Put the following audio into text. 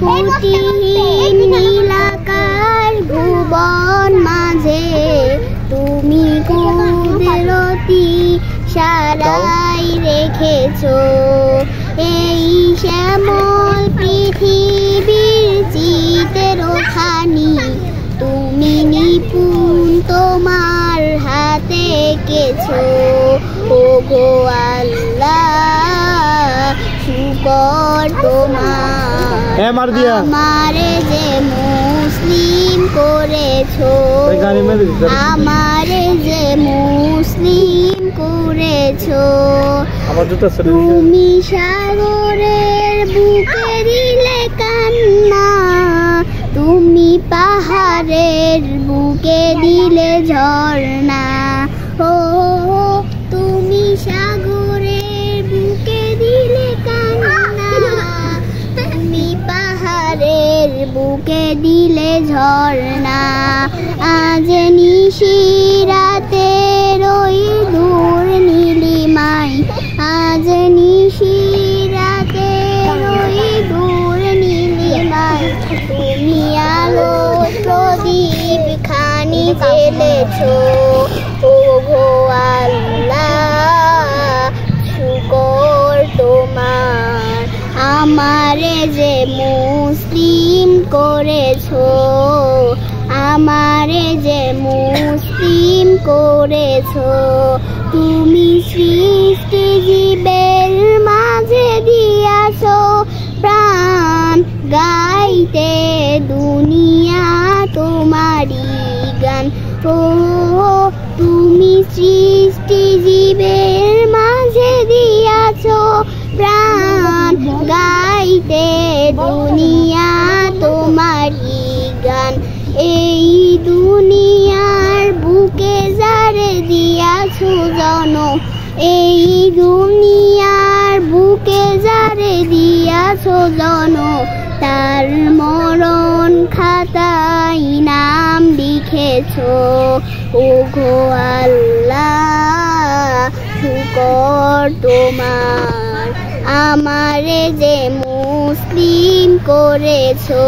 খুঁটিহীন নীলাকার ভুবন মাঝে তুমি কুদরতি সারাই রেখেছো এই শ্যামল পৃথিবীর চিত্রখানি তুমি নিপুণ তোমার হাতে এঁকেছো ওগো আল্লাহ শুকর তোমার আমারে যে মুসলিম করেছো আমারে যে মুসলিম করেছো তুমি সাগরের বুকে দিলে কান্না তুমি পাহাড়ের বুকে দিলে ঝর্ণা ও তুমি সাগরের বুকে দিলে কান্না তুমি পাহাড়ের বুকে দিলে ঝর্ণা আজ নিশিরাতে রই দূর নীলিমায় আজ নিশিরাতে রই দূর নীলিমায় তুমি আলো প্রদীপ খানি জ্বেলেছো ওগো আল্লাহ শুকর তোমার আমারে যে মুসলিম করেছো আমারে যে মুসলিম করেছো তুমি সৃষ্টি জীবের মাঝে দিয়াছো প্রাণ গাইতে দুনিয়া তোমারি গান ও তুমি সৃষ্টি জীবের মাঝে দিয়াছো প্রাণ গাইতে দুনিয়া তোমারি গান এই দুনিয়ার বুকে যারে দিয়াছো জনম এই দুনিয়ার বুকে যারে দিয়াছো জনম তার মরণ খাতায় নাম লিখেছো ওগো আল্লাহ শুকর তোমার আমারে যে মুসলিম করেছো।